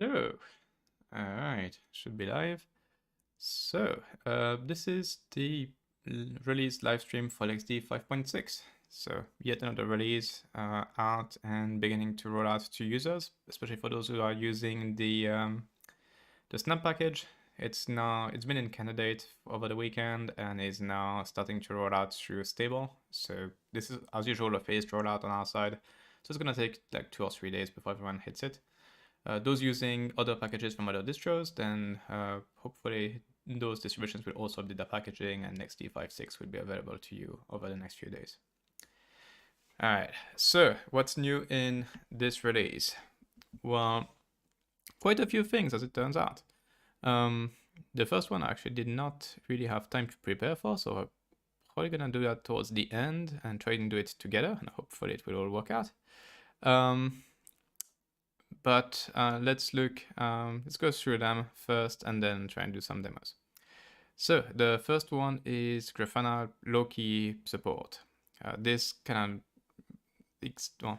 Oh, all right, should be live. So, this is the release live stream for LXD 5.6. So, yet another release out and beginning to roll out to users, especially for those who are using the Snap package. It's been in candidate over the weekend and is now starting to roll out through stable. So this is, as usual, a phased rollout on our side. So it's gonna take like 2 or 3 days before everyone hits it. Those using other packages from other distros, then hopefully those distributions will also update the packaging and LXD 5.6 will be available to you over the next few days. All right, so what's new in this release? Well, quite a few things as it turns out. The first one I actually did not really have time to prepare for, so I'm probably gonna do that towards the end and try and do it together, and hopefully it will all work out. But let's go through them first and then try and do some demos. So the first one is Grafana Loki support. This kind of,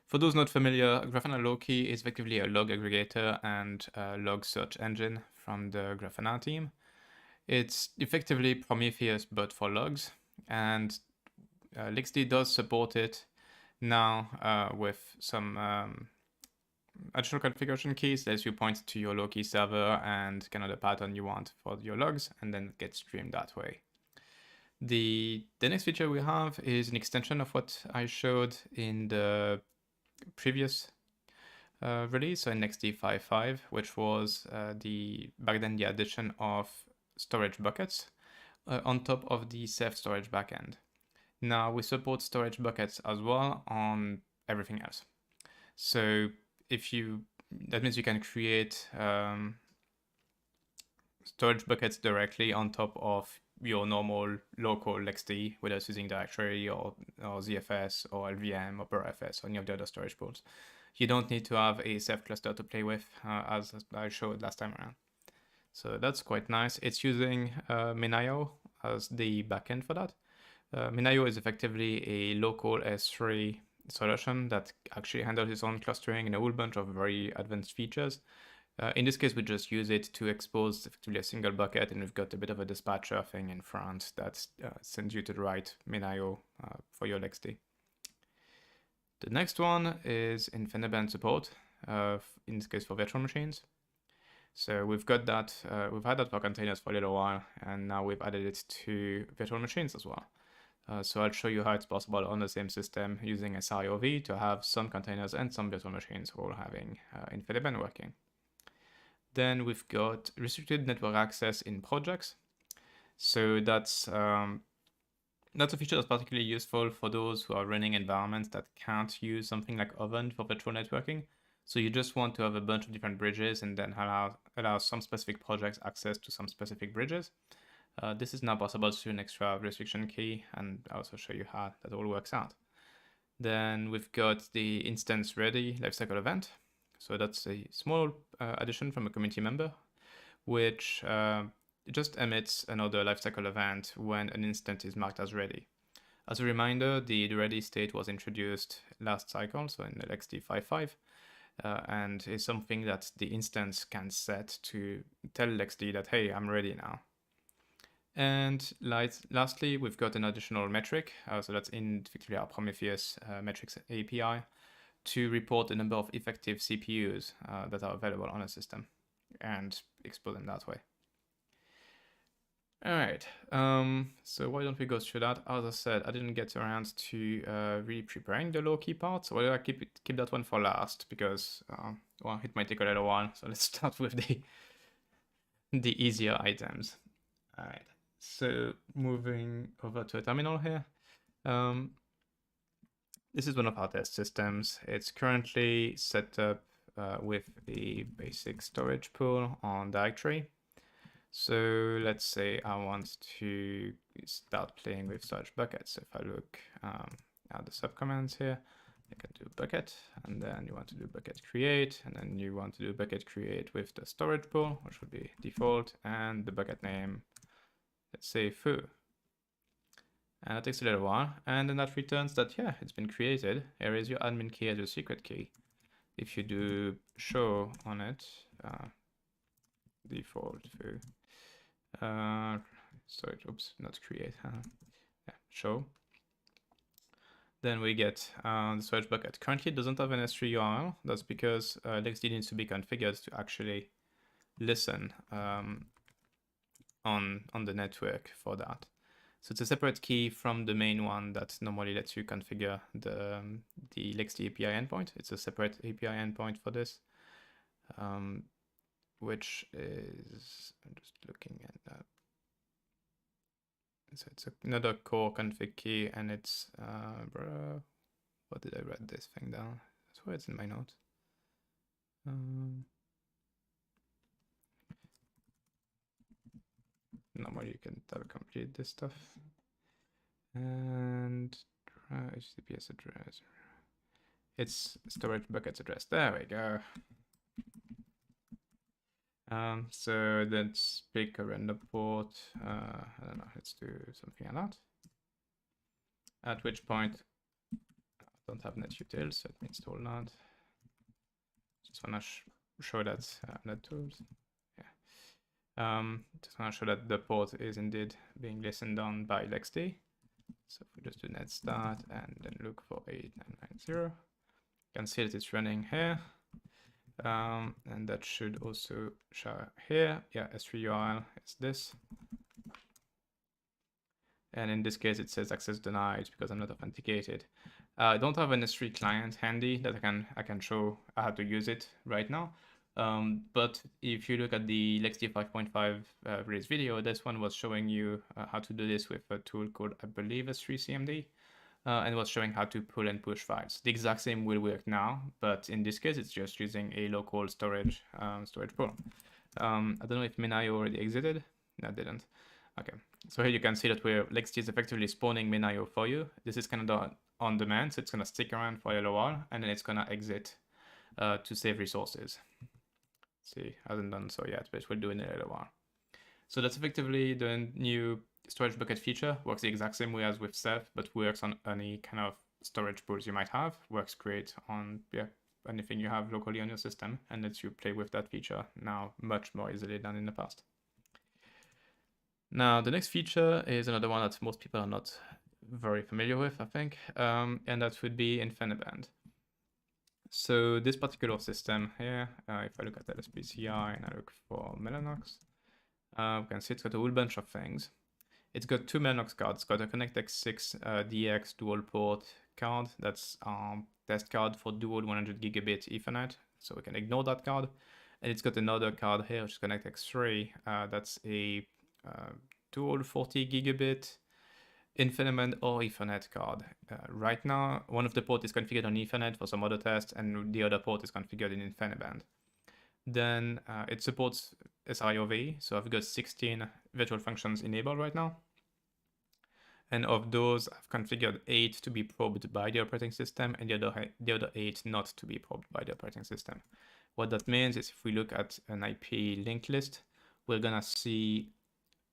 for those not familiar, Grafana Loki is effectively a log aggregator and a log search engine from the Grafana team. It's effectively Prometheus but for logs, and LXD does support it now with some additional configuration keys. Lets you point to your Loki server and kind of the pattern you want for your logs, and then get streamed that way. The next feature we have is an extension of what I showed in the previous release, so in LXD 5.5, which was back then the addition of storage buckets on top of the Ceph storage backend. Now we support storage buckets as well on everything else. So that means you can create storage buckets directly on top of your normal local LXD, whether it's using directory or ZFS or LVM or PerFS or any of the other storage pools. You don't need to have a Ceph cluster to play with, as I showed last time around. So that's quite nice. It's using Minayo as the backend for that. Minayo is effectively a local S3 solution that actually handles its own clustering and a whole bunch of very advanced features. In this case, we just use it to expose effectively a single bucket, and we've got a bit of a dispatcher thing in front that sends you to the right Minayo for your LXD. The next one is Infiniband support, in this case for virtual machines. So we've got that, we've had that for containers for a little while, and now we've added it to virtual machines as well. So I'll show you how it's possible on the same system using SRIOV to have some containers and some virtual machines all having Infiniband working. Then we've got restricted network access in projects. So that's a feature that's particularly useful for those who are running environments that can't use something like Oven for virtual networking. So you just want to have a bunch of different bridges and then allow some specific projects access to some specific bridges. This is now possible through an extra restriction key, and I'll also show you how that all works out. Then we've got the instance ready lifecycle event. So that's a small addition from a community member, which just emits another lifecycle event when an instance is marked as ready. As a reminder, the ready state was introduced last cycle, so in LXD 5.5, and is something that the instance can set to tell LXD that, hey, I'm ready now. And lastly, we've got an additional metric, so that's in particular our Prometheus metrics API, to report the number of effective CPUs that are available on a system and expose them that way. All right, so why don't we go through that? As I said, I didn't get around to really preparing the Loki part, so I'll keep that one for last because, well, it might take a little while. So let's start with the easier items. All right, so moving over to a terminal here. This is one of our test systems. It's currently set up with the basic storage pool on directory. So let's say I want to start playing with storage buckets. So if I look at the subcommands here, I can do bucket, and then you want to do bucket create, and then you want to do bucket create with the storage pool, which would be default, and the bucket name, let's say foo. And that takes a little while, and then that returns that, yeah, it's been created. Here is your admin key as your secret key. If you do show on it, default foo. Sorry, oops, not create. Yeah, show. Then we get the storage bucket. Currently it doesn't have an S3 URL. That's because LXD needs to be configured to actually listen on the network for that. So it's a separate key from the main one that normally lets you configure the LXD API endpoint. It's a separate API endpoint for this, which is, I'm just looking at that. So it's another core config key, and it's, what did I write this thing down? That's where it's in my notes. Normally you can complete this stuff. And HTTPS address. It's storage buckets address. There we go. So let's pick a random port. I don't know, let's do something like that. At which point, I don't have netutils, so let me install that. Just wanna show that nettools. Yeah. Just wanna show that the port is indeed being listened on by LXD. So if we just do net start and then look for 8990, you can see that it's running here. And that should also show here. Yeah, S3 URL is this. And in this case, it says access denied because I'm not authenticated. I don't have an S3 client handy that I can show how to use it right now. But if you look at the LXD 5.5 release video, this one was showing you how to do this with a tool called, I believe, S3CMD. And was showing how to pull and push files. The exact same will work now, but in this case, it's just using a local storage pool. I don't know if Minayo already exited. No, it didn't. Okay, so here you can see that LXD is effectively spawning Minayo for you. This is kind of on demand, so it's gonna stick around for a little while, and then it's gonna exit to save resources. See, hasn't done so yet, but it will do in a little while. So that's effectively the new storage bucket feature. Works the exact same way as with Ceph, but works on any kind of storage pools you might have. Works great on anything you have locally on your system, and lets you play with that feature now much more easily than in the past. Now, the next feature is another one that most people are not very familiar with, I think, and that would be Infiniband. So this particular system here, if I look at LSPCI and I look for Mellanox, you can see it's got a whole bunch of things. It's got two Mellanox cards. It's got a ConnectX-6 DX dual port card. That's test card for dual 100 gigabit Ethernet. So we can ignore that card. And it's got another card here, which is ConnectX-3. That's a dual 40 gigabit Infiniband or Ethernet card. Right now, one of the ports is configured on Ethernet for some other tests, and the other port is configured in Infiniband. Then it supports SIOV, so I've got 16 virtual functions enabled right now. And of those, I've configured 8 to be probed by the operating system, and the other 8 not to be probed by the operating system. What that means is if we look at an IP linked list, we're gonna see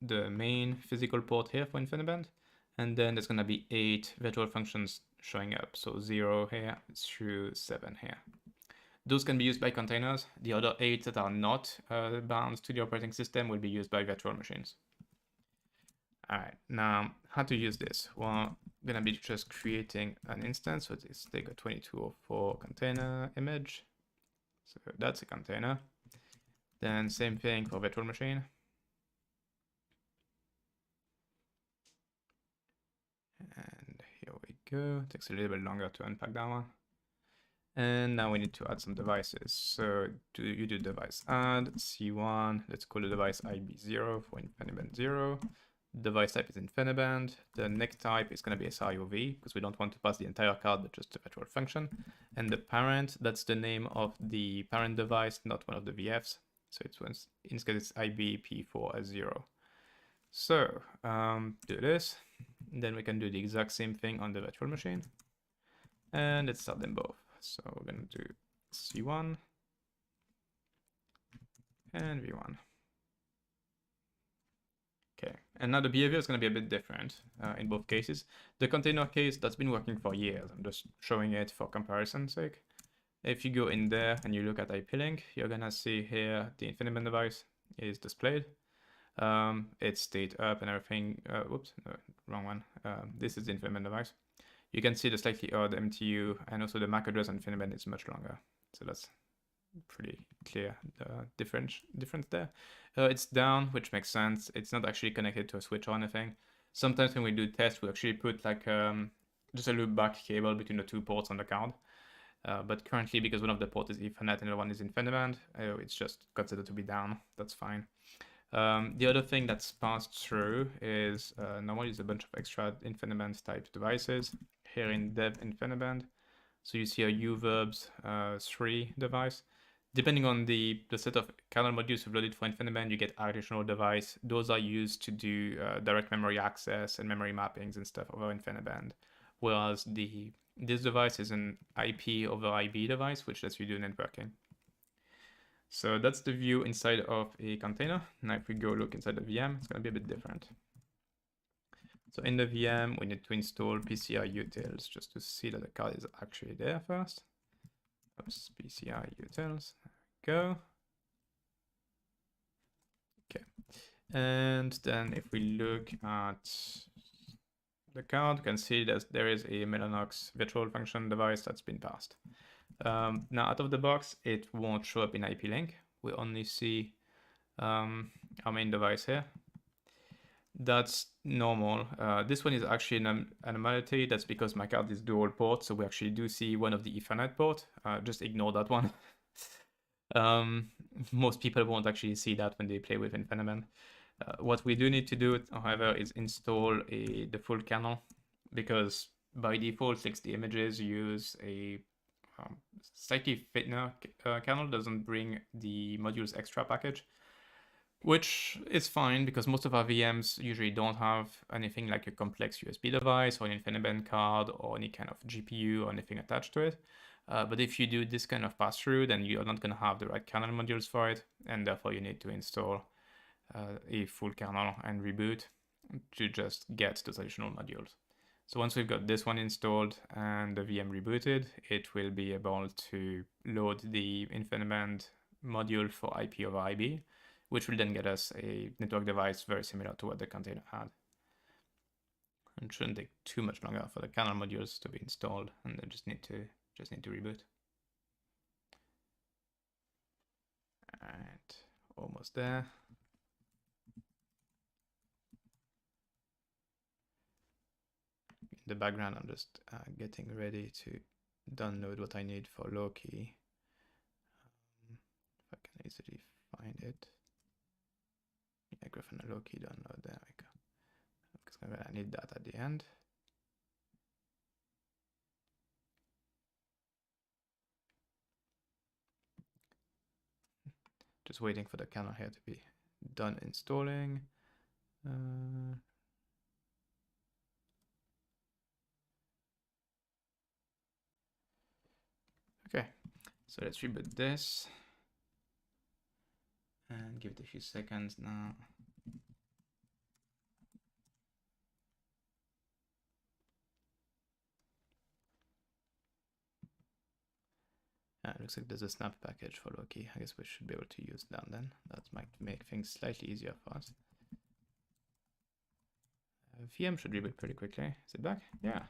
the main physical port here for Infiniband, and then there's gonna be 8 virtual functions showing up. So 0 here through 7 here. Those can be used by containers. The other 8 that are not bound to the operating system will be used by virtual machines. All right, now how to use this? Well, I'm gonna be just creating an instance. So let's take a 2204 container image. So that's a container. Then same thing for virtual machine. And here we go. It takes a little bit longer to unpack that one. And now we need to add some devices. So you do device add C1. Let's call the device IB0 for Infiniband 0. Device type is Infiniband. The next type is going to be SIOV because we don't want to pass the entire card, but just the virtual function. And the parent, that's the name of the parent device, not one of the VFs. So in this case, it's IBP4S0. So do this. Then we can do the exact same thing on the virtual machine. And let's start them both. So we're going to do C1 and V1. Okay, and now the behavior is going to be a bit different in both cases. The container case, that's been working for years. I'm just showing it for comparison's sake. If you go in there and you look at IP link, you're gonna see here the Infiniband device is displayed. It's state up and everything. Whoops, no, wrong one. This is the Infiniband device. You can see the slightly odd MTU, and also the MAC address on Infiniband is much longer. So that's pretty clear difference there. It's down, which makes sense. It's not actually connected to a switch or anything. Sometimes when we do tests, we actually put like just a loop back cable between the 2 ports on the card. But currently, because one of the ports is Ethernet and the other one is Infiniband, it's just considered to be down. That's fine. The other thing that's passed through is normally there's a bunch of extra Infiniband type devices here in dev Infiniband. So you see a uverbs 3 device. Depending on the set of kernel modules you've loaded for Infiniband, you get additional device. Those are used to do direct memory access and memory mappings and stuff over Infiniband. Whereas this device is an IP over IB device, which lets you do networking. So that's the view inside of a container. Now if we go look inside the VM, it's going to be a bit different. So in the VM, we need to install PCI utils just to see that the card is actually there first. Oops, PCI utils, there we go. Okay, and then if we look at the card, you can see that there is a Mellanox virtual function device that's been passed. Now out of the box, it won't show up in IP link. We only see our main device here. That's normal. This one is actually an anomaly. That's because my card is dual port, so we actually do see one of the Ethernet port. Just ignore that one. Most people won't actually see that when they play with Infiniband. What we do need to do, however, is install the full kernel, because by default, LXD images use a slightly thinner kernel, doesn't bring the modules extra package, which is fine because most of our VMs usually don't have anything like a complex USB device or an Infiniband card or any kind of GPU or anything attached to it. But if you do this kind of pass-through, then you're not going to have the right kernel modules for it, and therefore you need to install a full kernel and reboot to just get those additional modules. So once we've got this one installed and the VM rebooted, it will be able to load the Infiniband module for IP over IB, which will then get us a network device very similar to what the container had. And it shouldn't take too much longer for the kernel modules to be installed, and then just need to reboot. Alright, almost there. In the background, I'm just getting ready to download what I need for Loki. If I can easily find it. Yeah, Grafana Loki download, there we go. Because I need that at the end. Just waiting for the kernel here to be done installing. Okay, so let's reboot this and give it a few seconds now. It looks like there's a snap package for Loki. I guess we should be able to use that then. That might make things slightly easier for us. VM should reboot pretty quickly. Is it back? Yeah.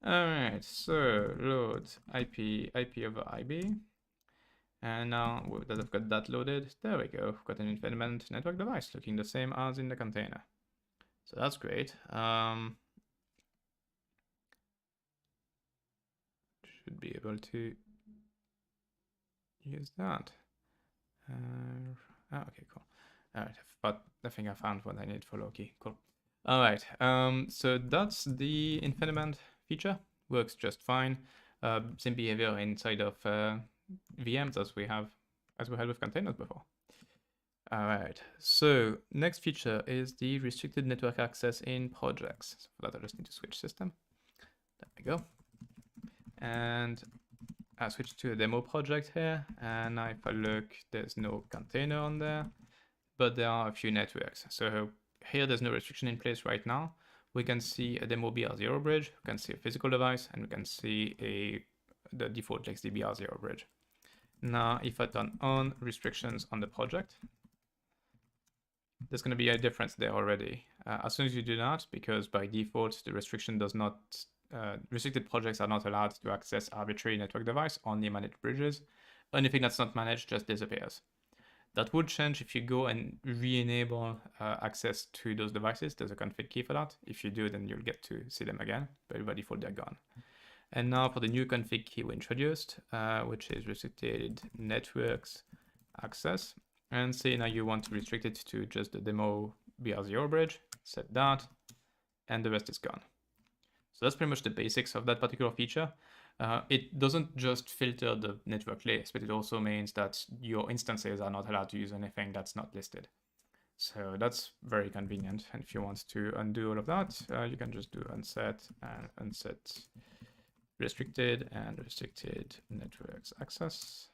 Alright, so load IP over IB. And now that I've got that loaded, there we go. We've got an Infiniband network device looking the same as in the container. So that's great. Should be able to use that. Okay, cool. All right, but I think I found what I need for Loki. Cool. All right, so that's the Infiniband feature. Works just fine. Same behavior inside of VMs as we had with containers before. All right, so next feature is the restricted network access in projects. So for that, I just need to switch system. There we go. And I switch to a demo project here, and now if I look, there's no container on there, but there are a few networks. So here there's no restriction in place right now. We can see a demo BR0 bridge, we can see a physical device, and we can see a the default LXD BR0 bridge. Now, if I turn on restrictions on the project, there's going to be a difference there already. As soon as you do that, because by default, the restriction does not, restricted projects are not allowed to access arbitrary network device, only managed bridges. Anything that's not managed just disappears. That would change if you go and re-enable access to those devices. There's a config key for that. If you do, then you'll get to see them again, but by default, they're gone. And now for the new config key we introduced, which is restricted networks access. And say now you want to restrict it to just the demo BR0 bridge, set that, and the rest is gone. So that's pretty much the basics of that particular feature. It doesn't just filter the network layers, but it also means that your instances are not allowed to use anything that's not listed. So that's very convenient. And if you want to undo all of that, you can just do unset and unset restricted and restricted networks access.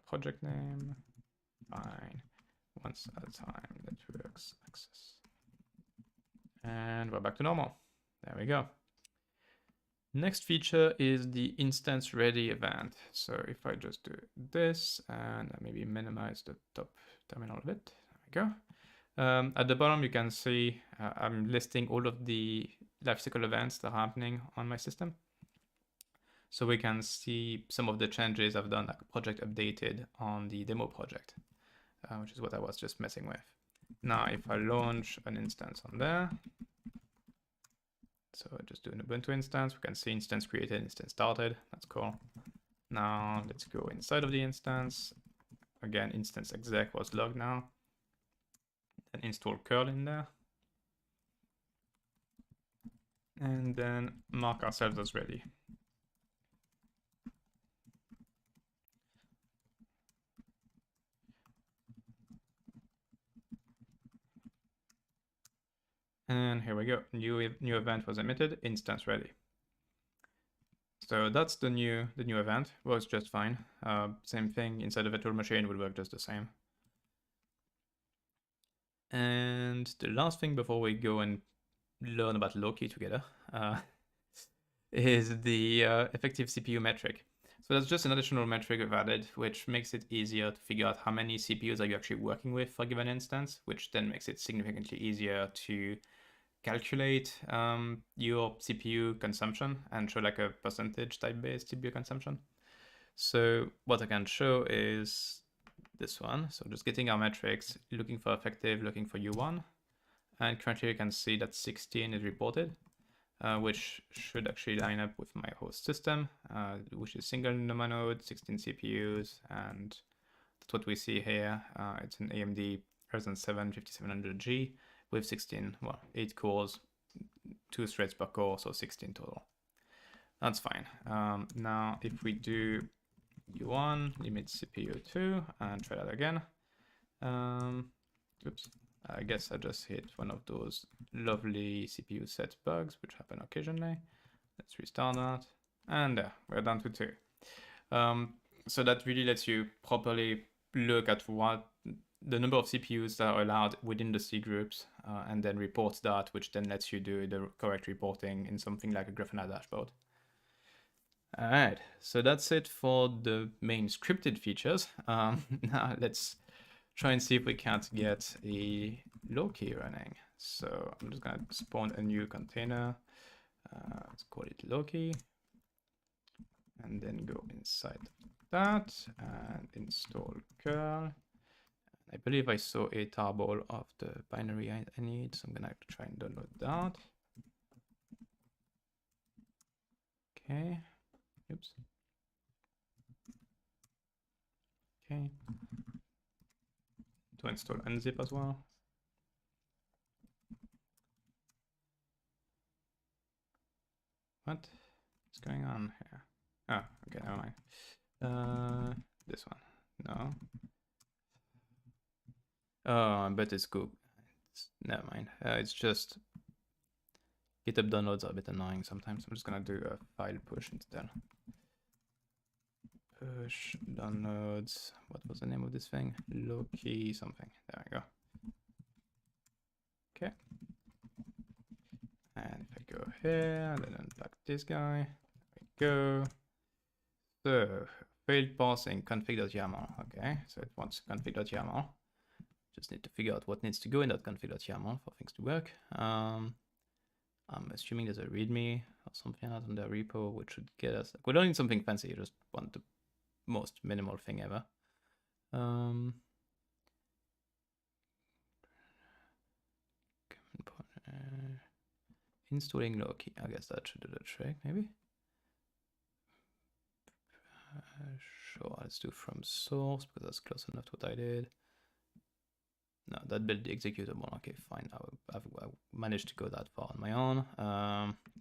Project name, fine, once at a time, networks access. And we're back to normal. There we go. Next feature is the instance ready event. So if I just do this and maybe minimize the top terminal a bit, there we go. At the bottom, you can see I'm listing all of the lifecycle events that are happening on my system. So we can see some of the changes I've done, like project updated on the demo project, which is what I was just messing with. Now, if I launch an instance on there, so just do an Ubuntu instance, we can see instance created, instance started. That's cool. Now let's go inside of the instance. Again, instance exec was logged now. Then install curl in there. And then mark ourselves as ready. And here we go. New event was emitted, instance ready. So that's the new event. Works just fine. Same thing inside the virtual machine will work just the same. And the last thing before we go and learn about Loki together is the effective CPU metric. So that's just an additional metric we've added, which makes it easier to figure out how many CPUs are you actually working with for a given instance, which then makes it significantly easier to calculate your CPU consumption and show like a percentage type based CPU consumption. So what I can show is this one. So just getting our metrics, looking for effective, looking for U1. And currently you can see that 16 is reported, which should actually line up with my host system, which is single NUMA node, 16 CPUs, and that's what we see here. It's an AMD Ryzen 7 5700G with 8 cores, 2 threads per core, so 16 total. That's fine. Now, if we do U1, limit CPU 2, and try that again. Oops. I guess I just hit one of those lovely CPU set bugs, which happen occasionally. Let's restart that. And there, we're down to 2. So that really lets you properly look at what the number of CPUs that are allowed within the C groups, and then reports that, which then lets you do the correct reporting in something like a Grafana dashboard. All right, so that's it for the main scripted features. Now let's try and see if we can't get a Loki running. So I'm just gonna spawn a new container. Let's call it Loki. And then go inside that and install curl. I believe I saw a tarball of the binary I need, so I'm gonna have to try and download that. Okay. Oops. Okay. To install unzip as well. What is going on here? Oh, okay, never mind. This one. No. Oh, I bet it's Google. Never mind. It's just GitHub downloads are a bit annoying sometimes. I'm just gonna do a file push instead. Push downloads. What was the name of this thing? Loki something. There we go. Okay. And if I go here, then unpack this guy. There we go. So failed parsing config.yaml. Okay, so it wants config.yaml. Just need to figure out what needs to go in that config.yaml for things to work. I'm assuming there's a README or something else on the repo, which should get us. We don't need something fancy. You just want the most minimal thing ever. Installing Loki. I guess that should do the trick, maybe. Sure, let's do from source because that's close enough to what I did. No, that built the executable. Okay, fine. I've managed to go that far on my own.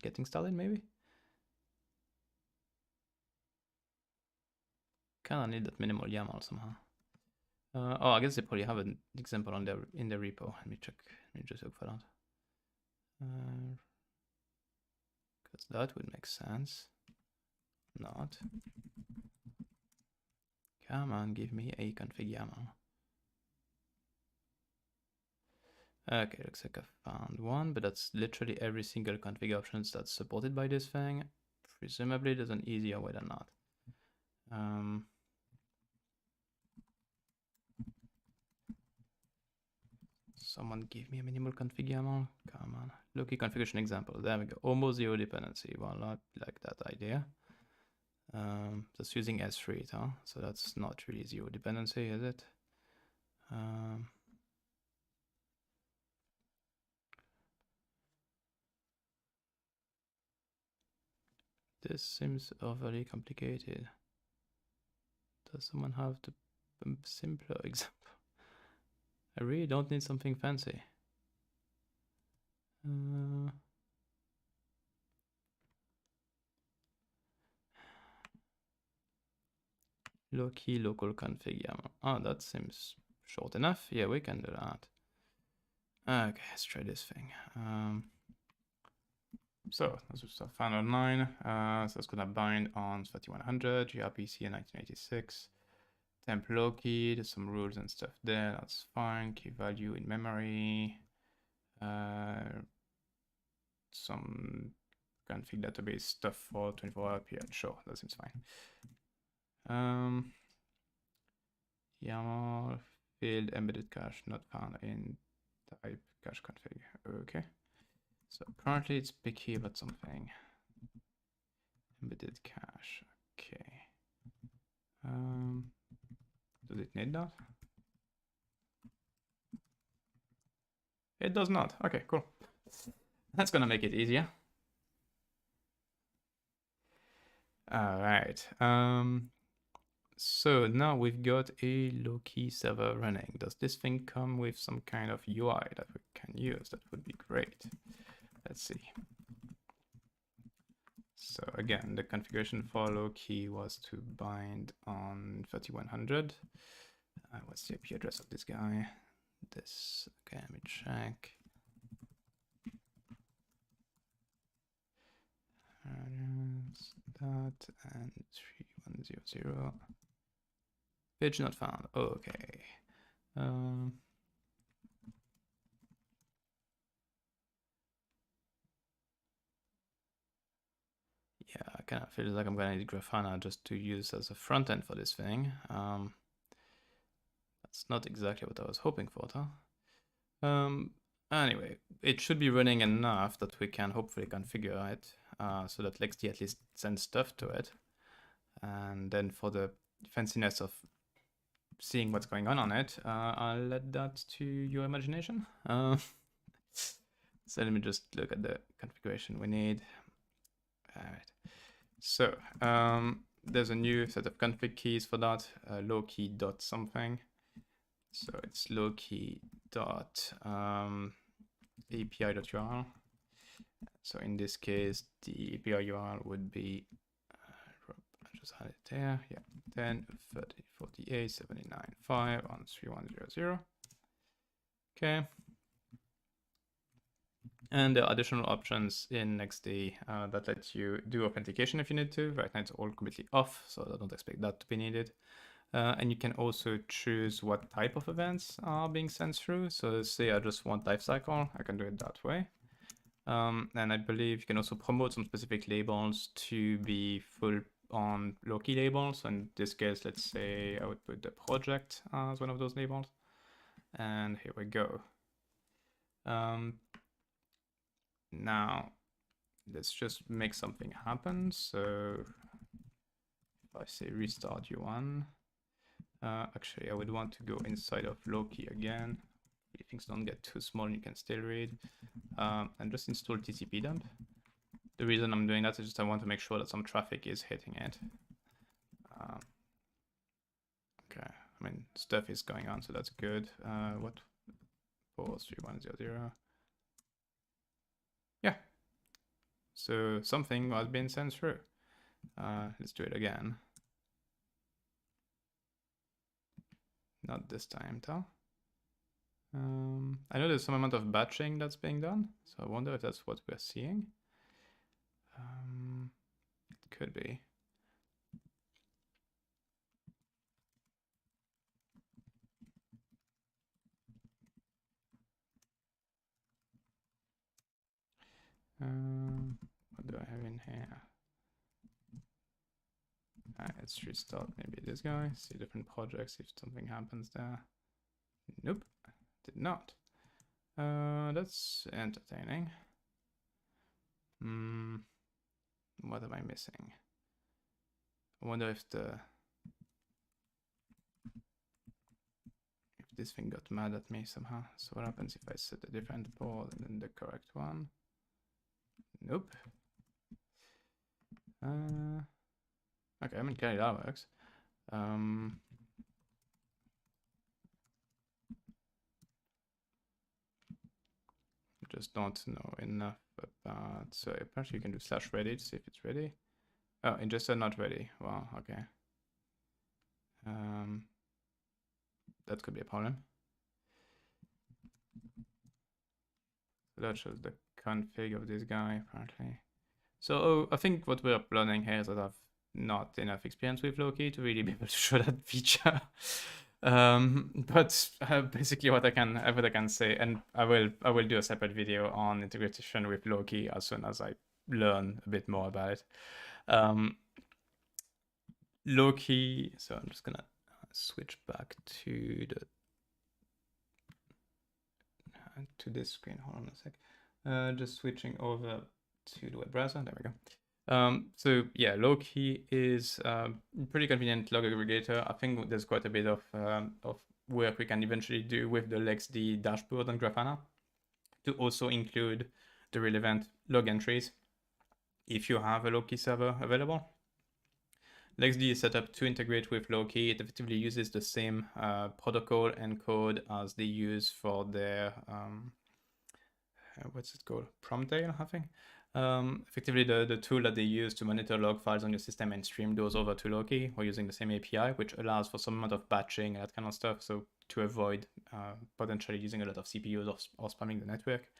Getting started, maybe. Kinda need that minimal YAML somehow. Oh, I guess they probably have an example on in the repo. Let me check. Let me just look for that. Because that would make sense. Not. Come on, give me a config YAML. Okay, looks like I found one, but that's literally every single config options that's supported by this thing. Presumably there's an easier way than that. Someone give me a minimal config YAML. Come on. Loki configuration example. There we go. Almost zero dependency. Well, not like that idea. That's using S3, huh? So that's not really zero dependency, is it? This seems overly complicated. Does someone have the simpler example? I really don't need something fancy. Loki local config YAML. Oh, that seems short enough. Yeah, we can do that. Okay, let's try this thing. So this is found online. So it's gonna bind on 3100, gRPC in 1986. Temp Loki, there's some rules and stuff there. That's fine. Key value in memory. Some config database stuff for 24-hour period. Sure, that seems fine. YAML field embedded cache not found in type cache config. Okay. So apparently it's picky about something. Embedded cache. Okay. Does it need that? It does not. Okay, cool. That's gonna make it easier. All right. So now we've got a Loki server running. Does this thing come with some kind of UI that we can use? That would be great. Let's see. So again, the configuration for Loki was to bind on 3100. What's the IP address of this guy? This, okay, let me check. That and 3100. Page not found. Okay. Yeah, I kind of feel like I'm gonna need Grafana just to use as a front end for this thing. That's not exactly what I was hoping for, though. Anyway, it should be running enough that we can hopefully configure it so that LXD at least sends stuff to it. And then for the fanciness of seeing what's going on it, I'll let that to your imagination. So let me just look at the configuration we need. All right. So there's a new set of config keys for that, Loki dot something. So it's Loki dot API.url. So in this case, the API URL would be, I just had it there, yeah, 10, 30, 48, 79, 5 on 3100. Okay. And there are additional options in LXD that let you do authentication if you need to. Right now it's all completely off, so I don't expect that to be needed. And you can also choose what type of events are being sent through. So say I just want Lifecycle, I can do it that way. And I believe you can also promote some specific labels to be full on Loki labels. So in this case, let's say I would put the project as one of those labels. And here we go. Now, let's just make something happen. So if I say restart U1, actually I would want to go inside of Loki again. If things don't get too small, you can still read. And just install TCP dump. The reason I'm doing that is just I want to make sure that some traffic is hitting it. Okay, I mean, stuff is going on, so that's good. What? 43100. Yeah. So something has been sent through. Let's do it again. Not this time, though. I know there's some amount of batching that's being done, so I wonder if that's what we're seeing. It could be. What do I have in here? Let's restart maybe this guy, see different projects if something happens there. Nope, did not. That's entertaining. What am I missing? I wonder if this thing got mad at me somehow. So what happens if I set a different port and then the correct one? Nope. Okay, I mean, clearly that works. Just don't know enough about. So apparently you can do /ready to see if it's ready. Oh, it just said not ready. Wow, okay. That could be a problem. So that shows the config of this guy apparently. So I think what we're learning here is that I've not enough experience with Loki to really be able to show that feature. But basically what I can say, and I will do a separate video on integration with Loki as soon as I learn a bit more about it. Loki, so I'm just gonna switch back to this screen. Hold on a sec. Just switching over to the web browser. There we go. So yeah, Loki is a pretty convenient log aggregator. I think there's quite a bit of work we can eventually do with the LXD dashboard on Grafana to also include the relevant log entries if you have a Loki server available. LXD is set up to integrate with Loki. It effectively uses the same protocol and code as they use for their what's it called? Promtail, I think. Effectively, the tool that they use to monitor log files on your system and stream those over to Loki, we're using the same API, which allows for some amount of batching and that kind of stuff. So to avoid potentially using a lot of CPUs or spamming the network.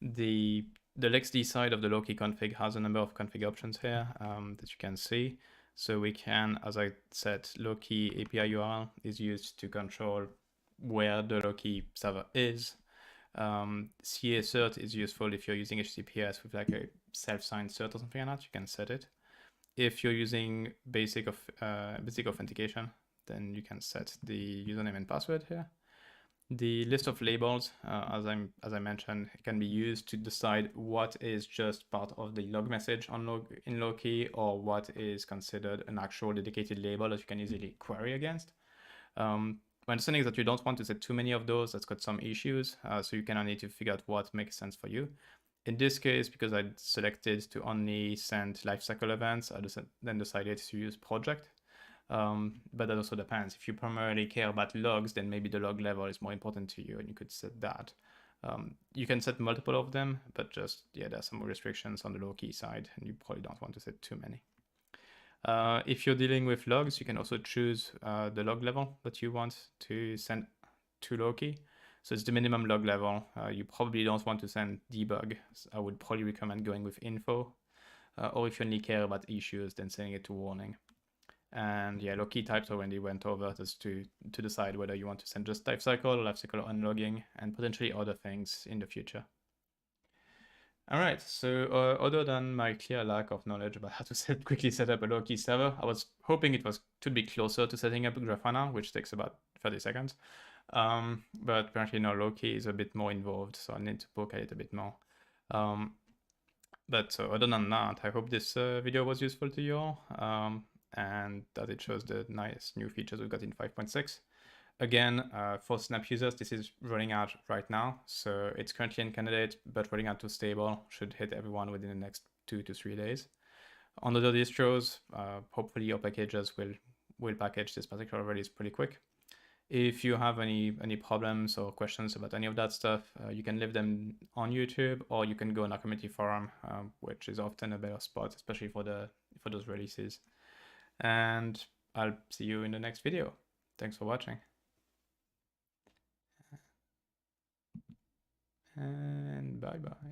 The LXD side of the Loki config has a number of config options here that you can see. So we can, as I said, Loki API URL is used to control where the Loki server is. CA cert is useful if you're using HTTPS with like a self-signed cert or something like that. You can set it. If you're using basic authentication, then you can set the username and password here. The list of labels, as I mentioned, can be used to decide what is just part of the log message in Loki or what is considered an actual dedicated label that you can easily query against. My understanding is that you don't want to set too many of those. That's got some issues, so you kind of need to figure out what makes sense for you. In this case, because I selected to only send lifecycle events, I then decided to use project. But that also depends. If you primarily care about logs, then maybe the log level is more important to you and you could set that. You can set multiple of them, but just, yeah, there's some restrictions on the Loki side and you probably don't want to set too many. If you're dealing with logs, you can also choose the log level that you want to send to Loki. So it's the minimum log level. You probably don't want to send debug. So I would probably recommend going with info. Or if you only care about issues, then sending it to warning. And yeah, Loki types already went over just to decide whether you want to send just lifecycle or lifecycle unlogging and potentially other things in the future. All right, so other than my clear lack of knowledge about how to quickly set up a Loki server, I was hoping it to be closer to setting up a Grafana, which takes about 30 seconds. But apparently no, Loki is a bit more involved, so I need to poke at it a bit more. But other than that, I hope this video was useful to you all, and that it shows the nice new features we've got in 5.6. Again, for Snap users, this is rolling out right now, so it's currently in candidate, but rolling out to stable should hit everyone within the next 2 to 3 days. On other distros, hopefully your packages will package this particular release pretty quick. If you have any problems or questions about any of that stuff, you can leave them on YouTube, or you can go on our community forum, which is often a better spot, especially for those releases. And I'll see you in the next video. Thanks for watching. And bye bye.